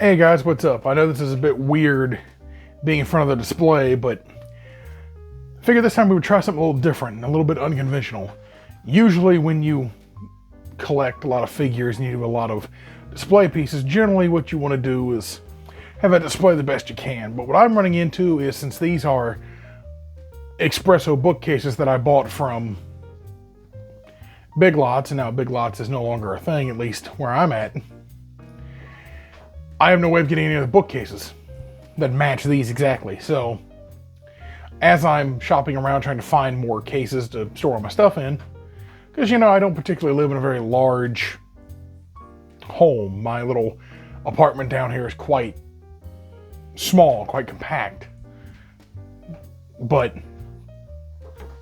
Hey guys, what's up? I know this is a bit weird being in front of the display, but I figured this time we would try something a little different and a little bit unconventional. Usually when you collect a lot of figures and you do a lot of display pieces, generally what you want to do is have that display the best you can. But what I'm running into is, since these are espresso bookcases that I bought from Big Lots, and now Big Lots is no longer a thing, at least where I'm at, I have no way of getting any other bookcases that match these exactly. So as I'm shopping around trying to find more cases to store all my stuff in, because I don't particularly live in a very large home. My little apartment down here is quite small, quite compact. But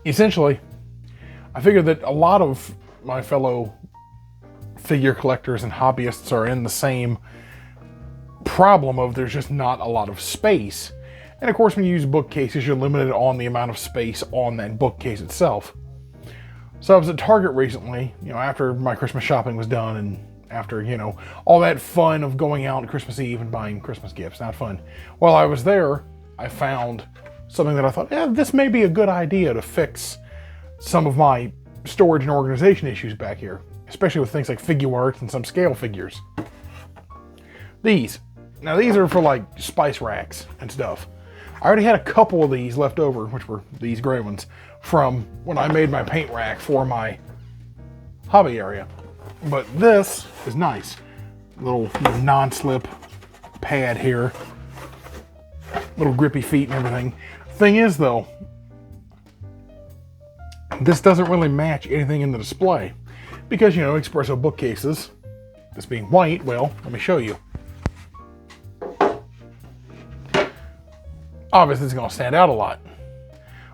essentially, I figured that a lot of my fellow figure collectors and hobbyists are in the same problem of there's just not a lot of space. And of course, when you use bookcases, you're limited on the amount of space on that bookcase itself. So I was at Target recently, after my Christmas shopping was done, and after, all that fun of going out on Christmas Eve and buying Christmas gifts. Not fun. While I was there, I found something that I thought, this may be a good idea to fix some of my storage and organization issues back here, especially with things like figure arts and some scale figures. These are for like spice racks and stuff. I already had a couple of these left over, which were these gray ones, from when I made my paint rack for my hobby area. But this is nice. Little non-slip pad here. Little grippy feet and everything. Thing is though, this doesn't really match anything in the display. Because, espresso bookcases, this being white, well, let me show you. Obviously it's going to stand out a lot.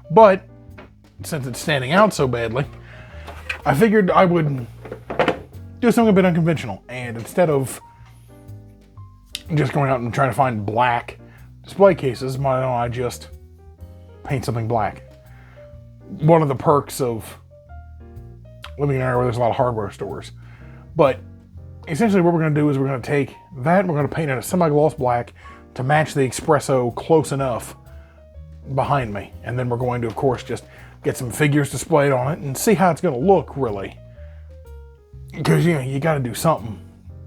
But since it's standing out so badly, I figured I would do something a bit unconventional. And instead of just going out and trying to find black display cases, why don't I just paint something black? One of the perks of living in an area where there's a lot of hardware stores. But essentially what we're going to do is we're going to take that and we're going to paint it a semi-gloss black to match the espresso close enough behind me. And then we're going to, of course, just get some figures displayed on it and see how it's going to look, really. Because, you got to do something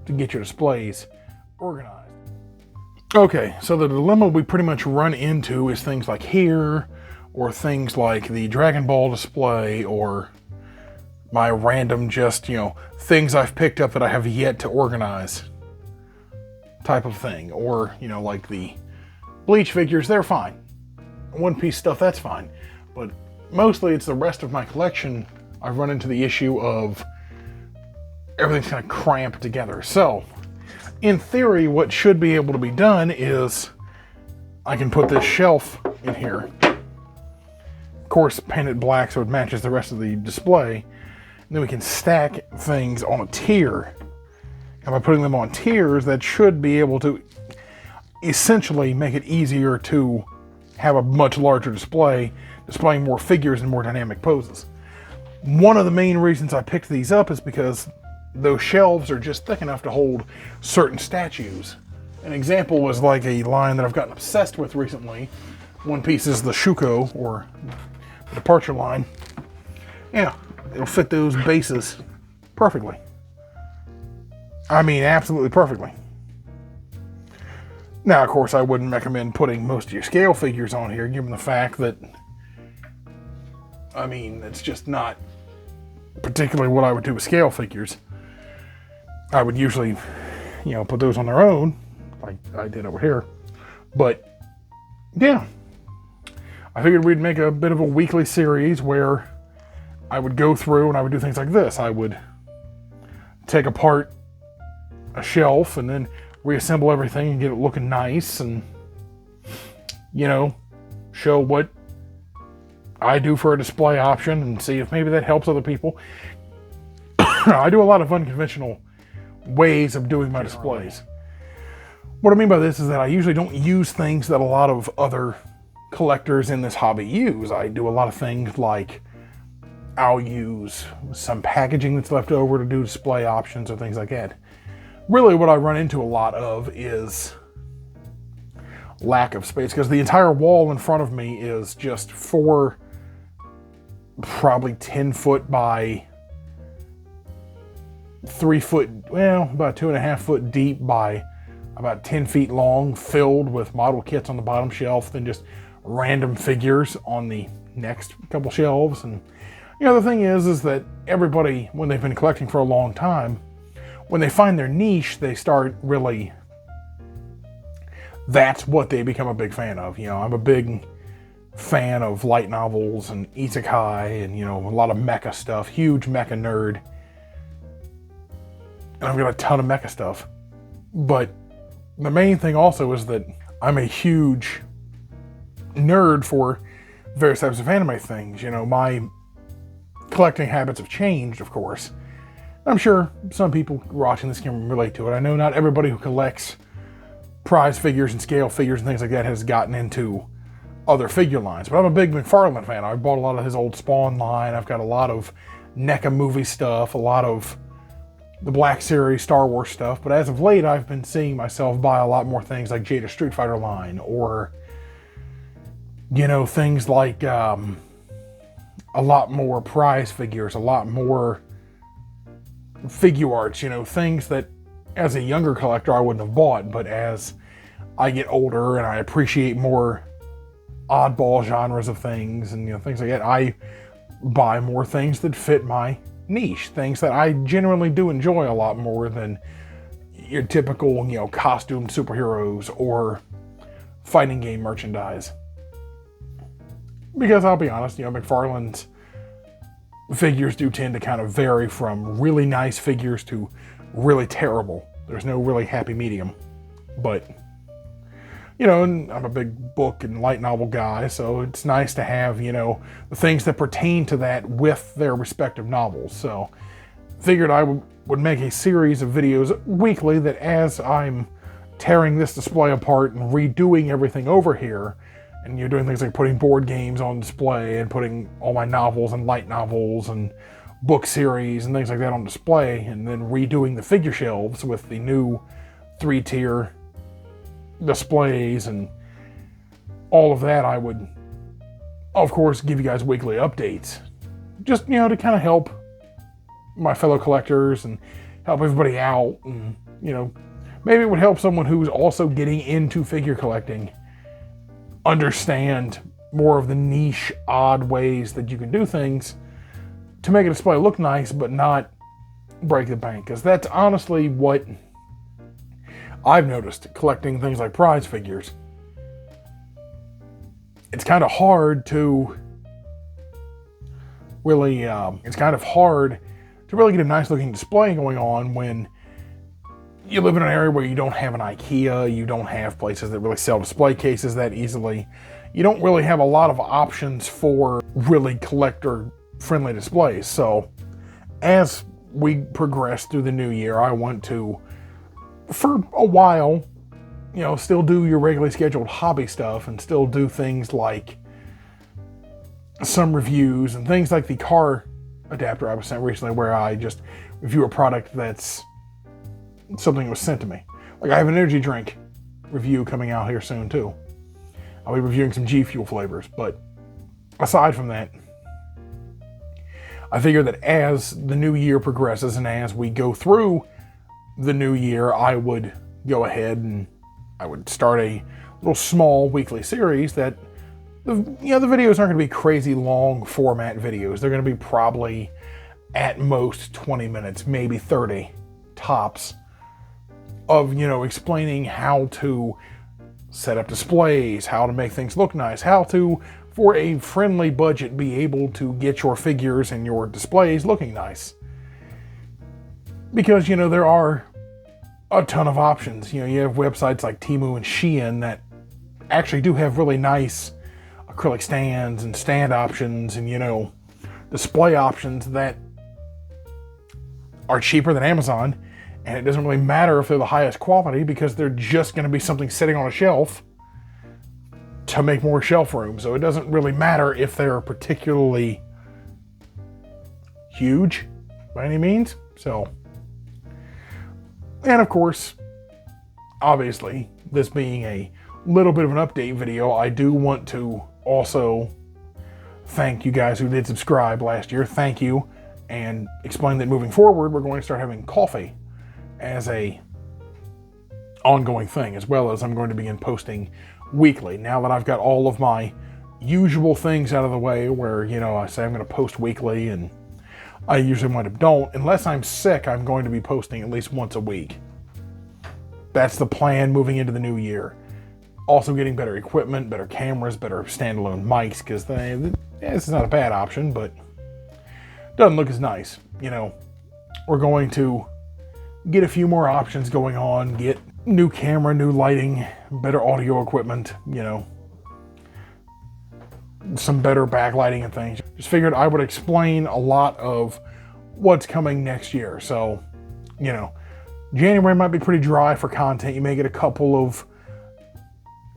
to get your displays organized. Okay, so the dilemma we pretty much run into is things like here, or things like the Dragon Ball display, or my random things I've picked up that I have yet to organize type of thing. Or, like the Bleach figures, they're fine. One Piece stuff, that's fine. But mostly it's the rest of my collection I've run into the issue of everything's kind of cramped together. So, in theory, what should be able to be done is I can put this shelf in here. Of course, paint it black so it matches the rest of the display. And then we can stack things on a tier. And by putting them on tiers, that should be able to essentially make it easier to have a much larger display, displaying more figures and more dynamic poses. One of the main reasons I picked these up is because those shelves are just thick enough to hold certain statues. An example was like a line that I've gotten obsessed with recently. One Piece is the Shuko, or the Departure line. Yeah, it'll fit those bases perfectly. I mean, absolutely perfectly. Now, of course, I wouldn't recommend putting most of your scale figures on here, given the fact that, it's just not particularly what I would do with scale figures. I would usually, put those on their own, like I did over here. But, yeah. I figured we'd make a bit of a weekly series where I would go through and I would do things like this. I would take apart a shelf and then reassemble everything and get it looking nice, and show what I do for a display option and see if maybe that helps other people. I do a lot of unconventional ways of doing my displays. What I mean by this is that I usually don't use things that a lot of other collectors in this hobby use. I do a lot of things like I'll use some packaging that's left over to do display options or things like that. really what I run into a lot of is lack of space, because the entire wall in front of me is just 4 probably 10 foot by 3 foot, well, about 2.5 foot deep by about 10 feet long, filled with model kits on the bottom shelf, then just random figures on the next couple shelves. And the thing is that everybody, when they've been collecting for a long time, when they find their niche, they start really, that's what they become a big fan of. I'm a big fan of light novels and isekai and, a lot of mecha stuff, huge mecha nerd. And I've got a ton of mecha stuff. But the main thing also is that I'm a huge nerd for various types of anime things. My collecting habits have changed, of course. I'm sure some people watching this can relate to it. I know not everybody who collects prize figures and scale figures and things like that has gotten into other figure lines. But I'm a big McFarlane fan. I bought a lot of his old Spawn line. I've got a lot of NECA movie stuff, a lot of the Black Series Star Wars stuff. But as of late, I've been seeing myself buy a lot more things like Jada Street Fighter line, or things like a lot more prize figures, a lot more figure arts, things that as a younger collector I wouldn't have bought, but as I get older and I appreciate more oddball genres of things and things like that, I buy more things that fit my niche, things that I genuinely do enjoy a lot more than your typical, costumed superheroes or fighting game merchandise. Because I'll be honest, McFarlane's figures do tend to kind of vary from really nice figures to really terrible. There's no really happy medium. But, and I'm a big book and light novel guy, so it's nice to have, the things that pertain to that with their respective novels. So, figured I would make a series of videos weekly that as I'm tearing this display apart and redoing everything over here, and you're doing things like putting board games on display and putting all my novels and light novels and book series and things like that on display, and then redoing the figure shelves with the new 3-tier displays and all of that, I would, of course, give you guys weekly updates. Just, to kind of help my fellow collectors and help everybody out. And, maybe it would help someone who's also getting into figure collecting understand more of the niche, odd ways that you can do things to make a display look nice, but not break the bank. Because that's honestly what I've noticed collecting things like prize figures. It's kind of hard to really, get a nice looking display going on when you live in an area where you don't have an IKEA, you don't have places that really sell display cases that easily. You don't really have a lot of options for really collector-friendly displays. So, as we progress through the new year, I want to, for a while, still do your regularly scheduled hobby stuff and still do things like some reviews and things like the car adapter I was sent recently, where I just review a product that's something that was sent to me. Like, I have an energy drink review coming out here soon too. I'll be reviewing some G Fuel flavors, but aside from that, I figure that as the new year progresses and as we go through the new year, I would go ahead and I would start a little small weekly series that the videos aren't going to be crazy long format videos. They're going to be probably at most 20 minutes, maybe 30 tops, of, explaining how to set up displays, how to make things look nice, how to, for a friendly budget, be able to get your figures and your displays looking nice. Because, there are a ton of options. You have websites like Temu and Shein that actually do have really nice acrylic stands and stand options and, display options that are cheaper than Amazon. And it doesn't really matter if they're the highest quality, because they're just going to be something sitting on a shelf to make more shelf room. So it doesn't really matter if they're particularly huge by any means. So And of course, obviously, this being a little bit of an update video, I do want to also thank you guys who did subscribe last year. Thank you. And explain that moving forward, we're going to start having coffee as a ongoing thing, as well as I'm going to begin posting weekly. Now that I've got all of my usual things out of the way, where, you know, I say I'm going to post weekly, and I usually wind up don't. Unless I'm sick, I'm going to be posting at least once a week. That's the plan moving into the new year. Also getting better equipment, better cameras, better standalone mics, because this is not a bad option, but doesn't look as nice. You know, we're going to get a few more options going on, get new camera, new lighting, better audio equipment, you know, some better backlighting and things. Just figured I would explain a lot of what's coming next year. So, you know, January might be pretty dry for content. You may get a couple of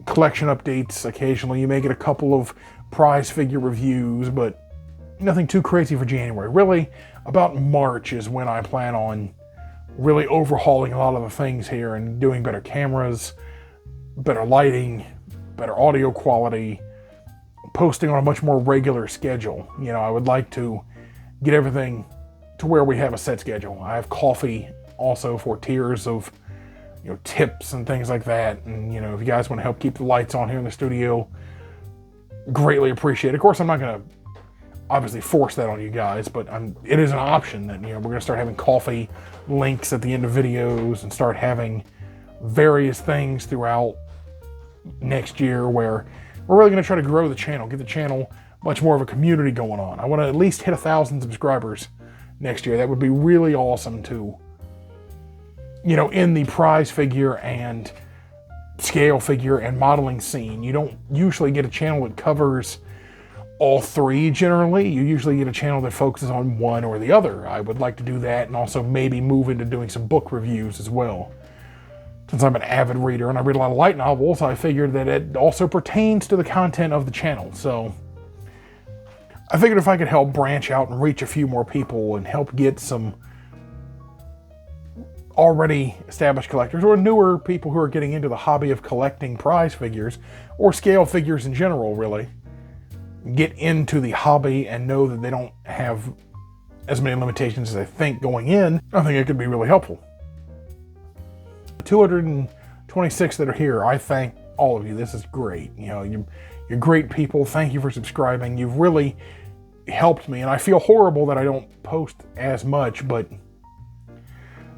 collection updates occasionally. You may get a couple of prize figure reviews, but nothing too crazy for January. Really, about March is when I plan on really overhauling a lot of the things here and doing better cameras, better lighting, better audio quality, posting on a much more regular schedule. You know, I would like to get everything to where we have a set schedule. I have coffee also for tiers of, you know, tips and things like that. And, you know, if you guys want to help keep the lights on here in the studio, greatly appreciate it. Of course, I'm not going to obviously force that on you guys, but it is an option that, you know, we're going to start having coffee links at the end of videos and start having various things throughout next year, where we're really going to try to grow the channel, get the channel much more of a community going on. I want to at least hit 1,000 subscribers next year. That would be really awesome to, you know, in the prize figure and scale figure and modeling scene. You don't usually get a channel that covers all three generally. You usually get a channel that focuses on one or the other. I would like to do that, and also maybe move into doing some book reviews as well. Since I'm an avid reader and I read a lot of light novels, I figured that it also pertains to the content of the channel. So I figured if I could help branch out and reach a few more people and help get some already established collectors or newer people who are getting into the hobby of collecting prize figures or scale figures in general, really get into the hobby and know that they don't have as many limitations as they think going in, I think it could be really helpful. The 226 that are here, I thank all of you. This is great. You know, you're great people. Thank you for subscribing. You've really helped me, and I feel horrible that I don't post as much, but,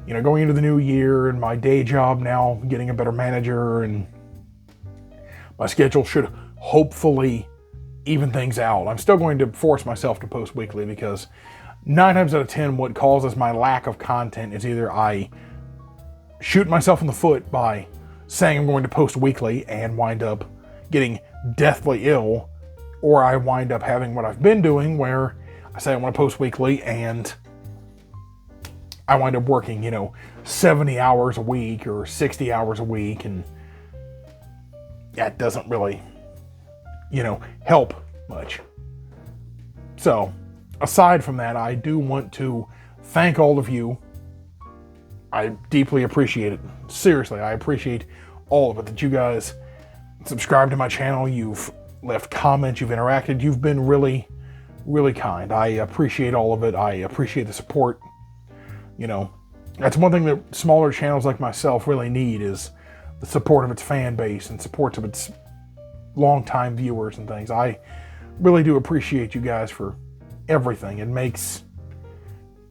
you know, going into the new year and my day job now, getting a better manager, and my schedule should hopefully even things out. I'm still going to force myself to post weekly, because 9 times out of 10, what causes my lack of content is either I shoot myself in the foot by saying I'm going to post weekly and wind up getting deathly ill, or I wind up having what I've been doing, where I say I want to post weekly and I wind up working, you know, 70 hours a week or 60 hours a week, and that doesn't really, you know, help much. So, aside from that, I do want to thank all of you. I deeply appreciate it. Seriously, I appreciate all of it, that you guys subscribe to my channel, you've left comments, you've interacted, you've been really, really kind. I appreciate all of it. I appreciate the support. You know, that's one thing that smaller channels like myself really need, is the support of its fan base and support of its longtime viewers and things. I really do appreciate you guys for everything. It makes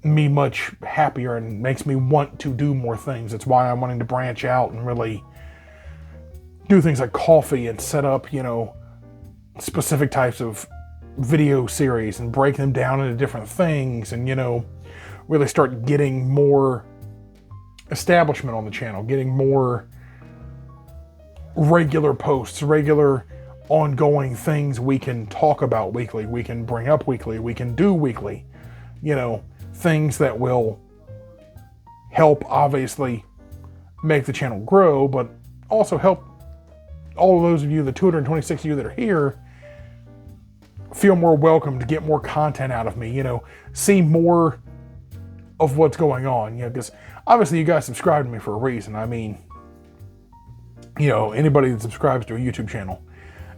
me much happier and makes me want to do more things. That's why I'm wanting to branch out and really do things like coffee and set up, you know, specific types of video series and break them down into different things, and, you know, really start getting more establishment on the channel, getting more regular posts, regular ongoing things we can talk about weekly, we can bring up weekly, we can do weekly, you know, things that will help obviously make the channel grow, but also help all of those of you, the 226 of you that are here, feel more welcome to get more content out of me, you know, see more of what's going on, you know, because obviously you guys subscribe to me for a reason. I mean, you know, anybody that subscribes to a YouTube channel,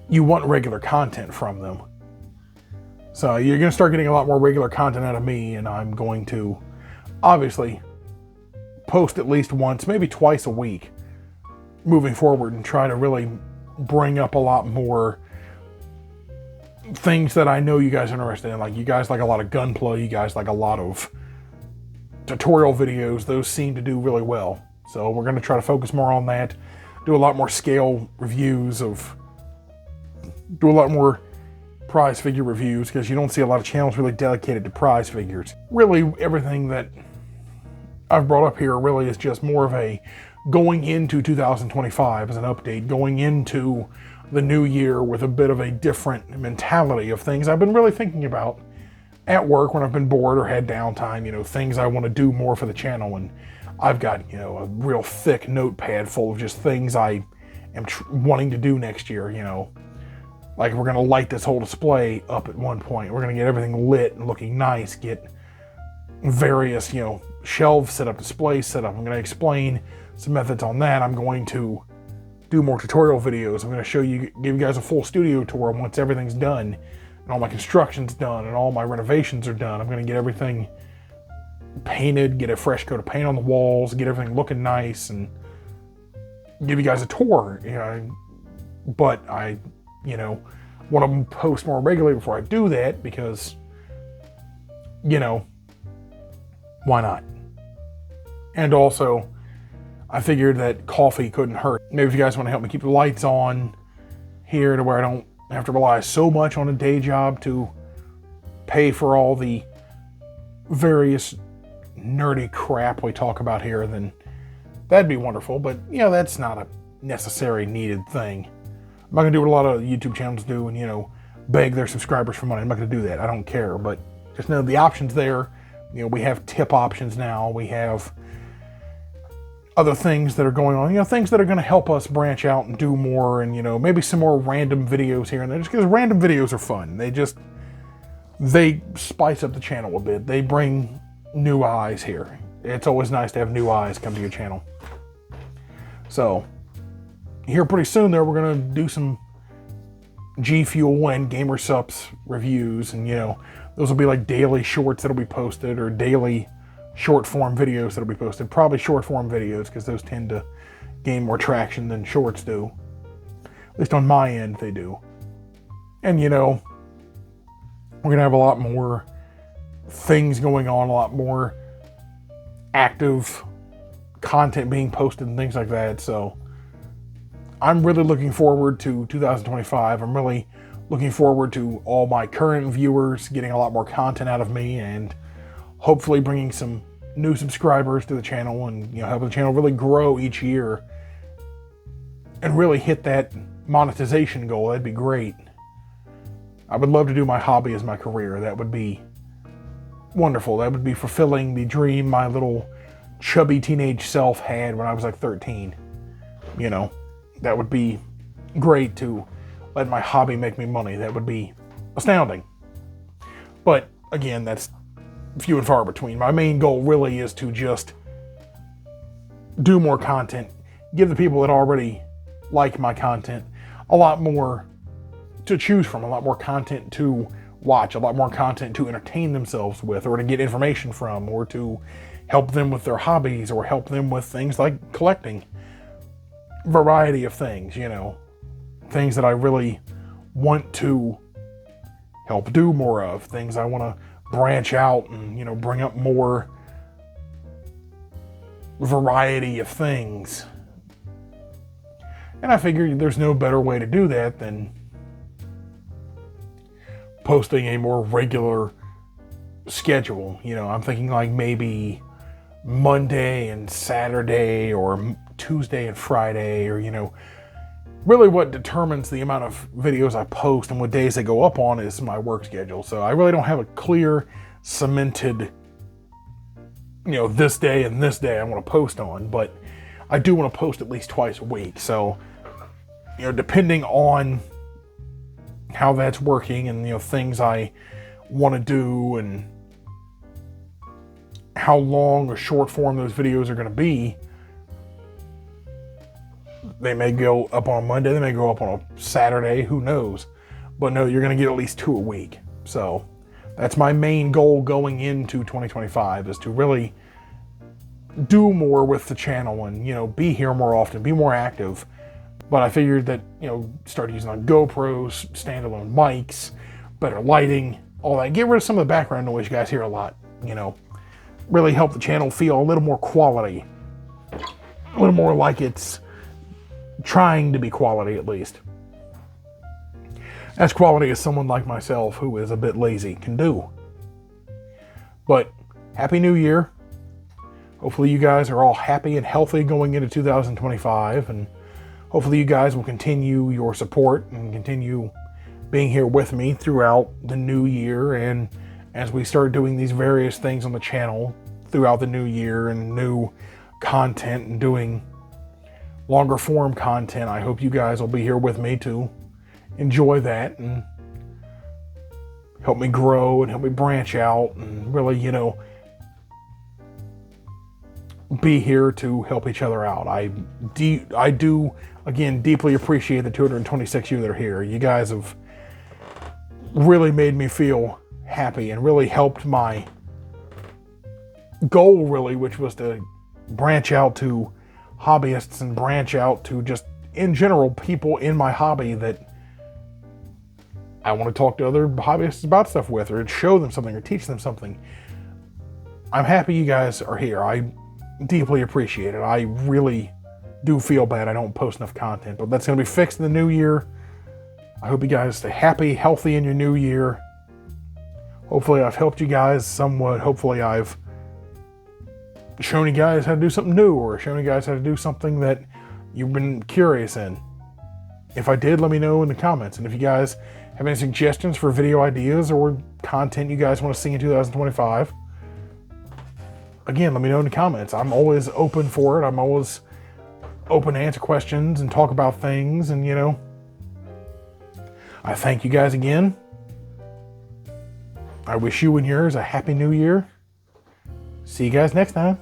you want regular content from them. So you're going to start getting a lot more regular content out of me, and I'm going to obviously post at least once, maybe twice a week moving forward, and try to really bring up a lot more things that I know you guys are interested in. Like, you guys like a lot of gunplay, you guys like a lot of tutorial videos. Those seem to do really well. So we're going to try to focus more on that, do a lot more scale reviews do a lot more prize figure reviews, because you don't see a lot of channels really dedicated to prize figures. Really, everything that I've brought up here really is just more of a going into 2025 as an update, going into the new year with a bit of a different mentality of things I've been really thinking about at work when I've been bored or had downtime, you know, things I want to do more for the channel. And I've got, you know, a real thick notepad full of just things I am wanting to do next year, you know. Like, we're going to light this whole display up at one point. We're going to get everything lit and looking nice, get various, you know, shelves set up, displays set up. I'm going to explain some methods on that. I'm going to do more tutorial videos. I'm going to show you, give you guys a full studio tour once everything's done and all my construction's done and all my renovations are done. I'm going to get everything painted, get a fresh coat of paint on the walls, get everything looking nice, and give you guys a tour. You know, but I, you know, want to post more regularly before I do that, because, you know, why not? And also, I figured that coffee couldn't hurt. Maybe if you guys want to help me keep the lights on here to where I don't have to rely so much on a day job to pay for all the various nerdy crap we talk about here, then that'd be wonderful. But, you know, that's not a necessary needed thing. I'm not going to do what a lot of YouTube channels do and, you know, beg their subscribers for money. I'm not going to do that. I don't care. But just know the option's there. You know, we have tip options now. We have other things that are going on, you know, things that are going to help us branch out and do more, and, you know, maybe some more random videos here and there, just because random videos are fun. They spice up the channel a bit. They bring new eyes here. It's always nice to have new eyes come to your channel. So, here pretty soon there, we're going to do some G Fuel and Gamer Sups reviews, and, you know, those will be like daily shorts that'll be posted, or daily short form videos that'll be posted. Probably short form videos, because those tend to gain more traction than shorts do. At least on my end, they do. And, you know, we're going to have a lot more things going on, a lot more active content being posted and things like that. So I'm really looking forward to 2025. I'm really looking forward to all my current viewers getting a lot more content out of me, and hopefully bringing some new subscribers to the channel, and, you know, helping the channel really grow each year and really hit that monetization goal. That'd be great. I would love to do my hobby as my career. That would be wonderful. That would be fulfilling the dream my little chubby teenage self had when I was like 13. You know, that would be great to let my hobby make me money. That would be astounding. But again, that's few and far between. My main goal really is to just do more content, give the people that already like my content a lot more to choose from, a lot more content to watch, a lot more content to entertain themselves with, or to get information from, or to help them with their hobbies, or help them with things like collecting. Variety of things, you know, things that I really want to help do more of, things I want to branch out and, you know, bring up more variety of things. And I figured there's no better way to do that than posting a more regular schedule. You know, I'm thinking like maybe Monday and Saturday, or Tuesday and Friday, or, you know, really what determines the amount of videos I post and what days they go up on is my work schedule. So I really don't have a clear, cemented, you know, this day and this day I want to post on, but I do want to post at least twice a week. So, you know, depending on how that's working and, you know, things I want to do and how long or short form those videos are going to be. They may go up on Monday, they may go up on a Saturday, who knows. But no, you're going to get at least 2 a week. So that's my main goal going into 2025, is to really do more with the channel and, be here more often, be more active. But I figured that, start using like GoPros, standalone mics, better lighting, all that. Get rid of some of the background noise you guys hear a lot, really help the channel feel a little more quality, a little more like it's trying to be quality at least. As quality as someone like myself who is a bit lazy can do. But Happy New Year. Hopefully you guys are all happy and healthy going into 2025, and hopefully you guys will continue your support and continue being here with me throughout the new year, and as we start doing these various things on the channel throughout the new year and new content and doing longer form content. I hope you guys will be here with me to enjoy that and help me grow and help me branch out and really, be here to help each other out. I do, again, deeply appreciate the 226 of you that are here. You guys have really made me feel happy and really helped my goal, really, which was to branch out to hobbyists and branch out to just, in general, people in my hobby that I want to talk to other hobbyists about stuff with, or show them something or teach them something. I'm happy you guys are here. I deeply appreciate it. I really do feel bad I don't post enough content, but that's going to be fixed in the new year. I hope you guys stay happy, healthy in your new year. Hopefully I've helped you guys somewhat. Hopefully I've shown you guys how to do something new, or shown you guys how to do something that you've been curious in. If I did, let me know in the comments. And if you guys have any suggestions for video ideas or content you guys want to see in 2025, again, let me know in the comments. I'm always open for it. I'm always open to answer questions and talk about things. And, I thank you guys again. I wish you and yours a happy new year. See you guys next time.